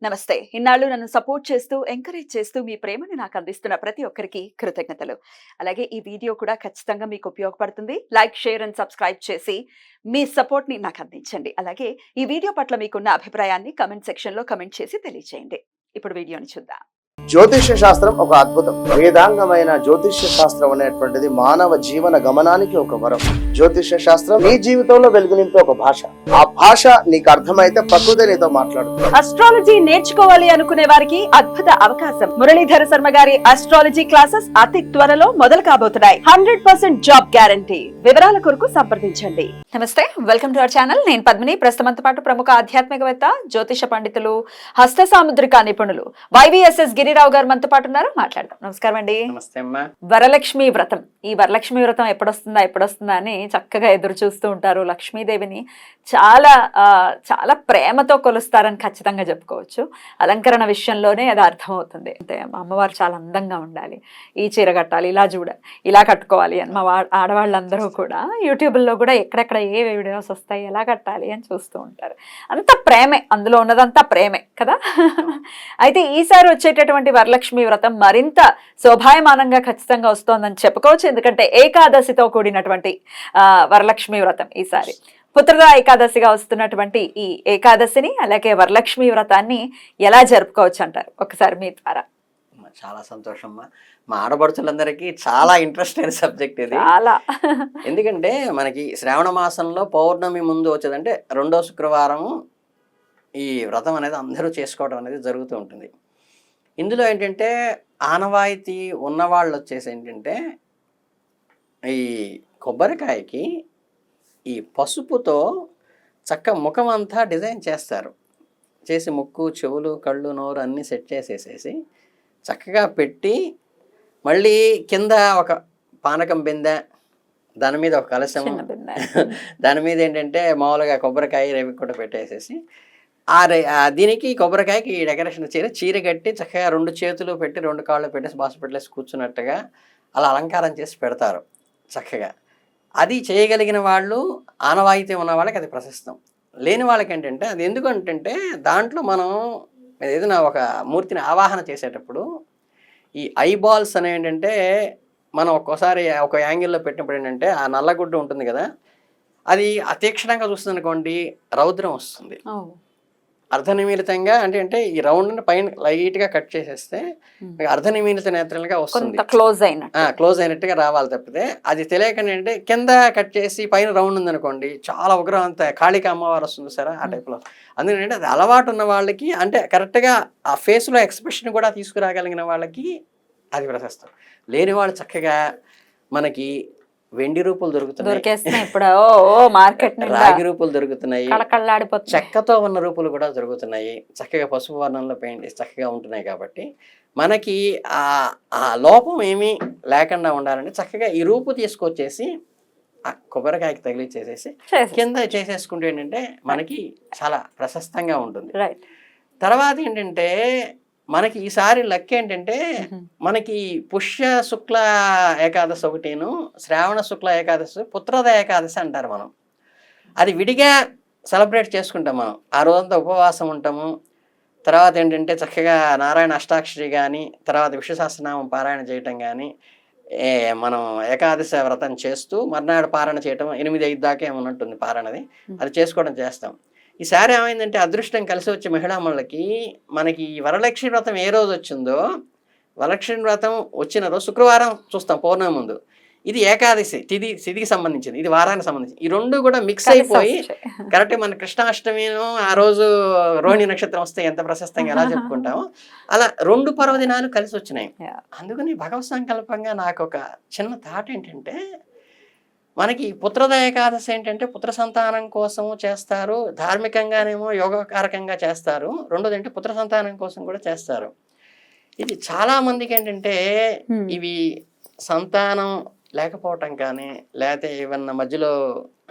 నమస్తే. ఇన్నాళ్ళు నన్ను సపోర్ట్ చేస్తూ, ఎంకరేజ్ చేస్తూ మీ ప్రేమని నాకు అందిస్తున్న ప్రతి ఒక్కరికి కృతజ్ఞతలు. అలాగే ఈ వీడియో కూడా ఖచ్చితంగా మీకు ఉపయోగపడుతుంది. లైక్, షేర్ అండ్ సబ్స్క్రైబ్ చేసి మీ సపోర్ట్‌ని నాకు అందించండి. అలాగే ఈ వీడియో పట్ల మీకున్న అభిప్రాయాన్ని కామెంట్ సెక్షన్‌లో కామెంట్ చేసి తెలియజేయండి. ఇప్పుడు వీడియోని చూద్దాం. జ్యోతిష్య శాస్త్రం ఒక అద్భుతం. వేదాంగమైన జ్యోతిష్య శాస్త్రం అనేటువంటిది మానవ జీవన గమనానికి ఒక వరం. జ్యోతిష్య శాస్త్రం నీ జీవితంలో వెలుగునింపే ఒక భాష. ఆ భాష నీకు అర్థమైతే ప్రకృతి నీతో మాట్లాడుతుంది. అస్ట్రాలజీ నేర్చుకోవాలి అనుకునే వారికి అద్భుత అవకాశం. మురళీధర శర్మ గారి అస్ట్రాలజీ క్లాసెస్ అతి త్వరలో మొదలు కాబోతున్నాయి. 100% జాబ్ గ్యారంటీ. వివరాల కొరకు సంప్రదించండి. నమస్తే, వెల్కమ్ టు అవర్ ఛానల్. నేను పద్మిని. ప్రస్తుతంతో పాటు ప్రముఖ ఆధ్యాత్మికవేత్త, జ్యోతిష పండితులు, హస్త సాముద్రిక నిపుణులు వైవిఎస్ఎస్ గిరిరావు గారు మనతో పాటు ఉన్నారు. మాట్లాడదాం. నమస్కారం అండి. నమస్తే అమ్మా. వరలక్ష్మి వ్రతం. ఈ వరలక్ష్మి వ్రతం ఎప్పుడొస్తుందా అని చక్కగా ఎదురు చూస్తూ ఉంటారు. లక్ష్మీదేవిని చాలా చాలా ప్రేమతో కొలుస్తారని ఖచ్చితంగా చెప్పుకోవచ్చు. అలంకరణ విషయంలోనే అది అర్థమవుతుంది. అంటే అమ్మవారు చాలా అందంగా ఉండాలి, ఈ చీర కట్టాలి, ఇలా చూడాలి, ఇలా కట్టుకోవాలి అని మా ఆడవాళ్ళందరూ కూడా యూట్యూబ్లో కూడా ఎక్కడెక్కడ ఏ వీడియోస్ వస్తాయి, ఎలా కట్టాలి అని చూస్తూ ఉంటారు. అంత ప్రేమే, అందులో ఉన్నదంతా ప్రేమే కదా. అయితే ఈసారి వచ్చేటటువంటి వరలక్ష్మి వ్రతం మరింత శోభాయమానంగా ఖచ్చితంగా వస్తోందని చెప్పుకోవచ్చు. ఎందుకంటే ఏకాదశితో కూడినటువంటి వరలక్ష్మి వ్రతం ఈసారి పుత్రద ఏకాదశిగా వస్తున్నటువంటి ఈ ఏకాదశిని, అలాగే వరలక్ష్మి వ్రతాన్ని ఎలా జరుపుకోవచ్చు అంటారు ఒకసారి మీ ద్వారా? చాలా సంతోషం అమ్మా. మా ఆడపడుచులందరికీ చాలా ఇంట్రెస్ట్ అయిన సబ్జెక్ట్ ఇది. చాలా. ఎందుకంటే మనకి శ్రావణ మాసంలో పౌర్ణమి ముందు వచ్చేదంటే రెండో శుక్రవారం ఈ వ్రతం అనేది అందరూ చేసుకోవడం అనేది జరుగుతూ ఉంటుంది. ఇందులో ఏంటంటే ఆనవాయితీ ఉన్నవాళ్ళు వచ్చేసి ఏంటంటే ఈ కొబ్బరికాయకి ఈ పసుపుతో చక్క ముఖం అంతా డిజైన్ చేస్తారు. చేసి ముక్కు, చెవులు, కళ్ళు, నోరు అన్నీ సెట్ చేసేసేసి చక్కగా పెట్టి, మళ్ళీ కింద ఒక పానకం బిందె, దాని మీద ఒక కలశం, దాని మీద ఏంటంటే మామూలుగా కొబ్బరికాయ రేవి కూడా పెట్టేసేసి దీనికి కొబ్బరికాయకి డెకరేషన్ చీర కట్టి చక్కగా 2 చేతులు పెట్టి 2 కాళ్ళు పెట్టేసి బాసు పెట్టేసి కూర్చున్నట్టుగా అలా అలంకారం చేసి పెడతారు చక్కగా. అది చేయగలిగిన వాళ్ళు, ఆనవాయితీ ఉన్న వాళ్ళకి అది ప్రశస్తం. లేని వాళ్ళకి ఏంటంటే అది ఎందుకంటే దాంట్లో మనం ఏదైనా ఒక మూర్తిని ఆవాహన చేసేటప్పుడు ఈ ఐబాల్స్ అనేవి ఏంటంటే మనం ఒక్కోసారి ఒక యాంగిల్లో పెట్టినప్పుడు ఏంటంటే ఆ నల్లగుడ్డ ఉంటుంది కదా, అది అతీక్షణంగా చూస్తుంది అనుకోండి రౌద్రం వస్తుంది. అర్ధనిమీలితంగా అంటే ఈ రౌండ్ పైన లైట్గా కట్ చేసేస్తే అర్ధనిమీలిత నేత్రాలుగా వస్తుంది, క్లోజ్ అయినట్టుగా రావాలి. తప్పితే అది తెలియకుండా అంటే కింద కట్ చేసి పైన రౌండ్ ఉంది అనుకోండి, చాలా ఉగ్రం, అంత కాళిక అమ్మవారు వస్తుంది సరే ఆ టైప్లో. అందుకంటే అది అలవాటు ఉన్న వాళ్ళకి, అంటే కరెక్ట్గా ఆ ఫేస్లో ఎక్స్ప్రెషన్ కూడా తీసుకురాగలిగిన వాళ్ళకి అది ప్రశస్తం. లేని వాళ్ళు చక్కగా మనకి వెండి రూపులు దొరుకుతున్నాయి, రాగి రూపులు దొరుకుతున్నాయి, చెక్కతో ఉన్న రూపులు కూడా దొరుకుతున్నాయి, చక్కగా పసుపు వర్ణంలో పెయింట్ చక్కగా ఉంటున్నాయి. కాబట్టి మనకి ఆ లోపం ఏమీ లేకుండా ఉండాలంటే చక్కగా ఈ రూపు తీసుకొచ్చేసి కొబ్బరికాయకి తగిలిచ్చేసేసి కింద చేసేసుకుంటే ఏంటంటే మనకి చాలా ప్రశస్తంగా ఉంటుంది. తర్వాత ఏంటంటే మనకి ఈసారి లెక్క ఏంటంటే మనకి పుష్య శుక్ల ఏకాదశి ఒకటిను, శ్రావణ శుక్ల ఏకాదశి, పుత్రద ఏకాదశి అంటారు. మనం అది విడిగా సెలబ్రేట్ చేసుకుంటాం. మనం ఆ రోజంతా ఉపవాసం ఉంటాము. తర్వాత ఏంటంటే చక్కగా నారాయణ అష్టాక్షరి కానీ, తర్వాత విష్ణు సహస్రనామం పారాయణ చేయటం కానీ, మనం ఏకాదశి వ్రతం చేస్తూ మర్నాడు పారాయణ చేయటం 8-5 దాకా ఏమన్నట్టుంది పారాయణది, అది చేసుకోవడం చేస్తాం. ఈసారి ఏమైందంటే అదృష్టం కలిసి వచ్చే మహిళామణులకి మనకి వరలక్ష్మి వ్రతం ఏ రోజు వచ్చిందో, వరలక్ష్మి వ్రతం వచ్చిన రోజు శుక్రవారం చూస్తాం పౌర్ణమి ముందు, ఇది ఏకాదశి తిథికి సంబంధించింది, ఇది వారానికి సంబంధించింది. ఈ 2 కూడా మిక్స్ అయిపోయి కరెక్ట్గా మన కృష్ణాష్టమిను ఆ రోజు రోహిణి నక్షత్రం వస్తే ఎంత ప్రశస్తంగా ఎలా చెప్పుకుంటామో అలా 2 పర్వదినాలు కలిసి వచ్చినాయి. అందుకని భగవత్ సంకల్పంగా నాకు ఒక చిన్న థాట్ ఏంటంటే, మనకి పుత్రద ఏకాదశి ఏంటంటే పుత్ర సంతానం కోసము చేస్తారు, ధార్మికంగానేమో యోగకారకంగా చేస్తారు, రెండోది అంటే పుత్ర సంతానం కోసం కూడా చేస్తారు. ఇది చాలా మందికి ఏంటంటే ఇవి సంతానం లేకపోవటం కానీ, లేకపోతే ఏమన్నా మధ్యలో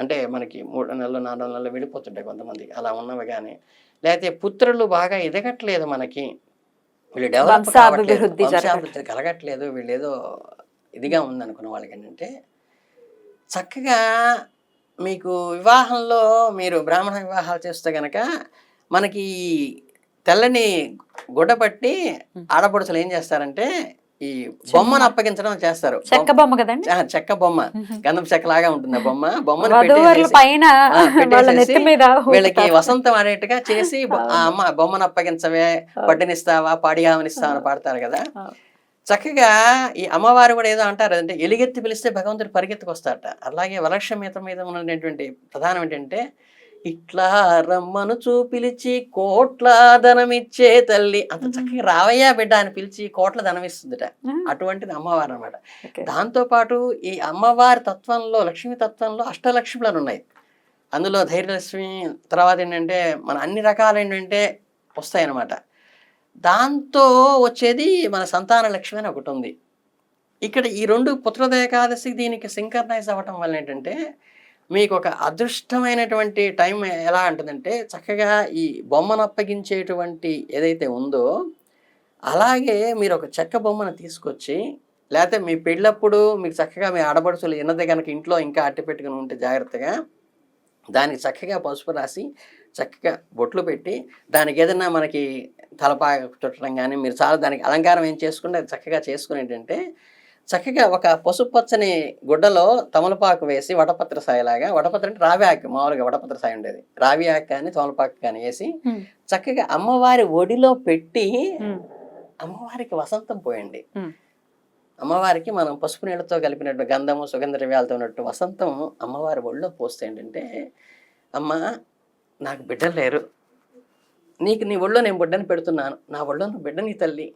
అంటే మనకి 3 నెలలు 4 నెలలు విడిపోతుంటాయి కొంతమంది, అలా ఉన్నవి కానీ, లేకపోతే పుత్రులు బాగా ఎదగట్లేదు, మనకి వీళ్ళు డెవలప్ వంశాభివృద్ధి కలగట్లేదు, వీళ్ళు ఏదో ఇదిగా ఉందనుకున్న వాళ్ళకి ఏంటంటే చక్కగా మీకు వివాహంలో మీరు బ్రాహ్మణ వివాహాలు చేస్తే కనుక మనకి తెల్లని గుడ్డ పట్టి ఆడపడుచులు ఏం చేస్తారంటే ఈ బొమ్మను అప్పగించడం చేస్తారు. చెక్క బొమ్మ కదండి, చెక్క బొమ్మ, గంధం చెక్క లాగా ఉంటుంది బొమ్మను వధూవరుల పైన వాళ్ళ నెత్తి మీద వీళ్ళకి వసంతం అనేట్టుగా చేసి ఆ అమ్మ బొమ్మను అప్పగించవే, పడ్డనిస్తావా, పాడియావనిస్తావా అని పాడతారు కదా. చక్కగా ఈ అమ్మవారు కూడా ఏదో అంటారు అంటే ఎలుగెత్తి పిలిస్తే భగవంతుడు పరిగెత్తుకొస్తారట. అలాగే వరలక్ష్మి మీద ఉన్నటువంటి ప్రధానం ఏంటంటే ఇట్లా రమ్మను చూపిలిచి కోట్ల ధనమిచ్చే తల్లి, అంత చక్కగా రావయ్యా బిడ్డ అని పిలిచి కోట్ల ధనం ఇస్తుందిట. అటువంటిది అమ్మవారు అనమాట. దాంతో పాటు ఈ అమ్మవారి తత్వంలో, లక్ష్మీ తత్వంలో అష్టలక్ష్ములు ఉన్నాయి. అందులో ధైర్యలక్ష్మి, తర్వాత ఏంటంటే మన అన్ని రకాలు ఏంటంటే వస్తాయన్నమాట. దాంతో వచ్చేది మన సంతాన లక్ష్మి అని ఒకటి ఉంది. ఇక్కడ ఈ రెండు పుత్రద ఏకాదశి దీనికి సింకర్నైజ్ అవ్వటం వల్ల ఏంటంటే మీకు ఒక అదృష్టమైనటువంటి టైం ఎలా ఉంటుందంటే చక్కగా ఈ బొమ్మను అప్పగించేటువంటి ఏదైతే ఉందో అలాగే మీరు ఒక చెక్క బొమ్మను తీసుకొచ్చి, లేకపోతే మీ పెళ్ళప్పుడు మీకు చక్కగా మీ ఆడపడుచులు ఎన్నదే కనుక ఇంట్లో ఇంకా అట్టి పెట్టుకుని ఉంటే జాగ్రత్తగా దానికి చక్కగా పసుపు రాసి చక్కగా బొట్లు పెట్టి దానికి ఏదైనా మనకి తలపా చుట్టడం కానీ మీరు చాలా దానికి అలంకారం ఏం చేసుకుంటే అది చక్కగా చేసుకుని ఏంటంటే చక్కగా ఒక పసుపు పచ్చని గుడ్డలో తమలపాకు వేసి వటపత్ర సాయిలాగా, వటపత్ర అంటే రావి ఆకు, మామూలుగా వటపత్ర సాయి ఉండేది, రావి ఆకు కానీ తమలపాకు కానీ వేసి చక్కగా అమ్మవారి ఒడిలో పెట్టి అమ్మవారికి వసంతం పోయండి. అమ్మవారికి మనం పసుపు నీళ్ళతో కలిపినట్టు గంధము సుగంధ ద్రవ్యాలతో ఉన్నట్టు వసంతం అమ్మవారి ఒడిలో పోస్తే ఏంటంటే అమ్మ నాకు బిడ్డలు లేరు, నీకు నీ ఒళ్ళో నేను బిడ్డని పెడుతున్నాను, నా ఒళ్ళో నువ్వు బిడ్డని తల్లి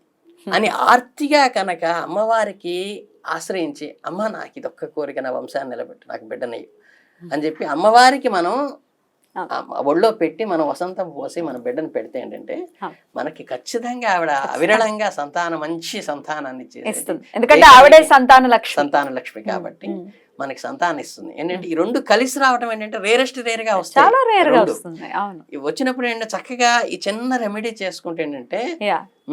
అని ఆర్తిగా కనుక అమ్మవారికి ఆశ్రయించి అమ్మ నాకు ఇదొక్క కోరిక, నా వంశాన్ని నిలబెట్టు, నాకు బిడ్డనయ్యి అని చెప్పి అమ్మవారికి మనం ఒళ్ళో పెట్టి మనం వసంతం పోసి మన బిడ్డను పెడితే ఏంటంటే మనకి ఖచ్చితంగా ఆవిడ అవిరళంగా మంచి సంతానాన్ని ఇస్తుంది. ఎందుకంటే ఆవిడే సంతాన లక్ష్మి కాబట్టి మనకి సంతానం ఇస్తుంది. ఏంటంటే ఈ రెండు కలిసి రావడం ఏంటంటే రేర్ గా వస్తాయి. వచ్చినప్పుడు ఏంటంటే చక్కగా ఈ చిన్న రెమెడీ చేసుకుంటే ఏంటంటే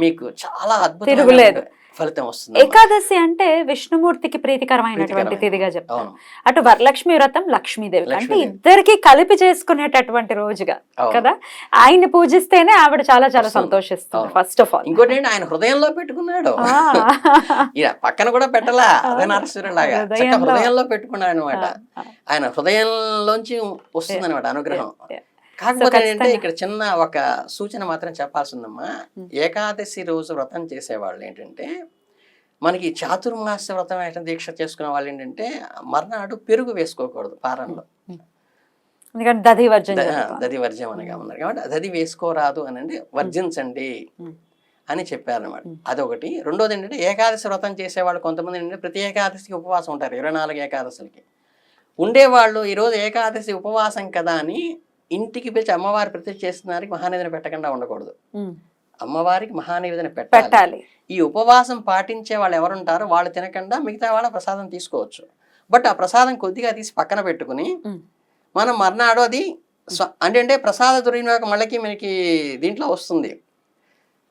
మీకు చాలా అద్భుతమైన ఫలితం వస్తుంది. ఏకాదశి అంటే విష్ణుమూర్తికి ప్రీతికరమైనటువంటి తిథిగా చెప్తాను. అటు వరలక్ష్మి వ్రతం లక్ష్మీదేవి అంటే ఇద్దరికి కలిపి చేసుకునేటటువంటి రోజుగా కదా. ఆయన్ని పూజిస్తేనే ఆవిడ చాలా చాలా సంతోషిస్తుంది. ఫస్ట్ ఆఫ్ ఆల్ ఇంకోటి ఏంటి, ఆయన హృదయంలో పెట్టుకున్నాడు, పక్కన కూడా పెట్టలా, అదే నరసింహలాగా హృదయంలో పెట్టుకున్నాడు అనమాట. ఆయన హృదయంలోంచి వస్తుంది అనమాట అనుగ్రహం. కాకపోతే ఏంటంటే ఇక్కడ చిన్న ఒక సూచన మాత్రం చెప్పాల్సిందమ్మా. ఏకాదశి రోజు వ్రతం చేసేవాళ్ళు ఏంటంటే మనకి చాతుర్మాస వ్రతం దీక్ష చేసుకునే వాళ్ళు ఏంటంటే మర్నాడు పెరుగు వేసుకోకూడదు పారంలో, దధి వర్జ్యం అనగా ఉన్నారు కాబట్టి దధి వేసుకోరాదు అని అంటే వర్జించండి అని చెప్పారనమాట. అదొకటి. రెండోది ఏంటంటే ఏకాదశి వ్రతం చేసేవాళ్ళు కొంతమంది ఏంటంటే ప్రతి ఏకాదశికి ఉపవాసం ఉంటారు. 24 ఏకాదశులకి ఉండేవాళ్ళు ఈరోజు ఏకాదశి ఉపవాసం కదా అని ఇంటికి పిలిచి అమ్మవారి ప్రతిష్ఠ చేస్తున్నారు, మహానివేదన పెట్టకుండా ఉండకూడదు. అమ్మవారికి మహానివేదన పెట్టాలి. ఈ ఉపవాసం పాటించే వాళ్ళు ఎవరుంటారో వాళ్ళు తినకుండా మిగతా వాళ్ళ ప్రసాదం తీసుకోవచ్చు. బట్ ఆ ప్రసాదం కొద్దిగా తీసి పక్కన పెట్టుకుని మనం మర్నాడు అది అంటే ప్రసాద దుర్వినియోగం మళ్ళీ మనకి దీంట్లో వస్తుంది.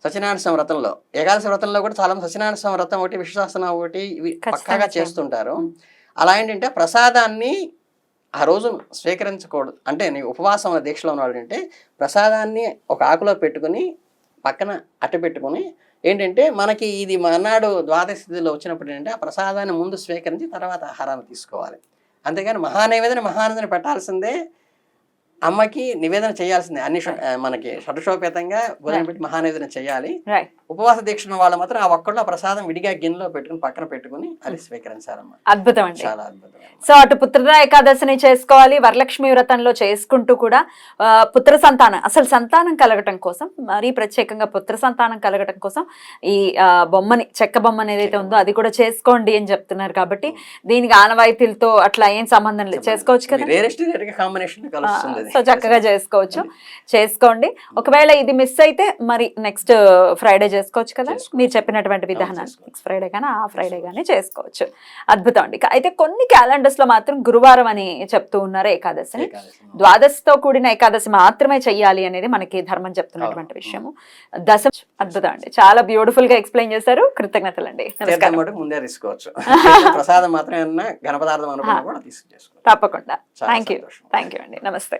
సత్యనారాయణ వ్రతంలో, ఏకాదశి వ్రతంలో కూడా చాలా సత్యనారాయణ వ్రతం ఒకటి, విశ్వాసన ఒకటి, ఇవి పక్కాగా చేస్తుంటారు. అలా ఏంటంటే ప్రసాదాన్ని ఆ రోజు స్వీకరించకూడదు. అంటే నీ ఉపవాసం దీక్షలో ఉన్నవాడు అంటే ప్రసాదాన్ని ఒక ఆకులో పెట్టుకుని పక్కన అట్ట పెట్టుకుని ఏంటంటే మనకి ఇది మర్నాడు ద్వాదశి తిథిలో వచ్చినప్పుడు ఏంటంటే ఆ ప్రసాదాన్ని ముందు స్వీకరించి తర్వాత ఆహారాన్ని తీసుకోవాలి. అంతేగాని మహానివేదన పెట్టాల్సిందే, అమ్మకి నివేదన చేయాల్సిందే. అన్ని మనకి షడ్షోపేతంగా భోజనం పెట్టి మహానివేదన చేయాలి. ఉపవాస దీక్ష వాళ్ళు మాత్రం ఆ ఒక్కళ్ళు ప్రసాదం విడిగా గిన్నెలో పెట్టుకుని పక్కన పెట్టుకుని అది స్వీకరించారమ్మా. అద్భుతం అండి, చాలా అద్భుతం. సో అటు పుత్రద ఏకాదశిని చేసుకోవాలి, వరలక్ష్మి వ్రతంలో చేసుకుంటూ కూడా పుత్ర సంతానం, అసలు సంతానం కలగటం కోసం, మరీ ప్రత్యేకంగా పుత్ర సంతానం కలగటం కోసం ఈ బొమ్మని, చెక్క బొమ్మని ఏదైతే ఉందో అది కూడా చేసుకోండి అని చెప్తున్నారు. కాబట్టి దీనికి ఆనవాయితీలతో అట్లా ఏం సంబంధం లేదు, చేసుకోవచ్చు కదా, సో చక్కగా చేసుకోండి. ఒకవేళ ఇది మిస్ అయితే మరి నెక్స్ట్ ఫ్రైడే చేసుకోవచ్చు కదా, మీరు చెప్పినటువంటి విధానాన్ని నెక్స్ట్ ఫ్రైడే కానీ ఆ ఫ్రైడే కానీ చేసుకోవచ్చు. అద్భుతం అండి. అయితే కొన్ని క్యాలెండర్స్ లో మాత్రం గురువారం అని చెప్తూ ఉన్నారు ఏకాదశిని, ద్వాదశితో కూడిన ఏకాదశి మాత్రమే చెయ్యాలి అనేది మనకి ధర్మం చెప్తున్నటువంటి విషయము. అద్భుతం అండి, చాలా బ్యూటిఫుల్ గా ఎక్స్ప్లెయిన్ చేశారు. కృతజ్ఞతలండి. ముందే తీసుకోవచ్చు, ప్రసాదం మాత్రమే ఘనపదార్థం అనుకున్నా కూడా తీసుకోవచ్చు. తప్పకుండా. థ్యాంక్ యూ అండి. నమస్తే.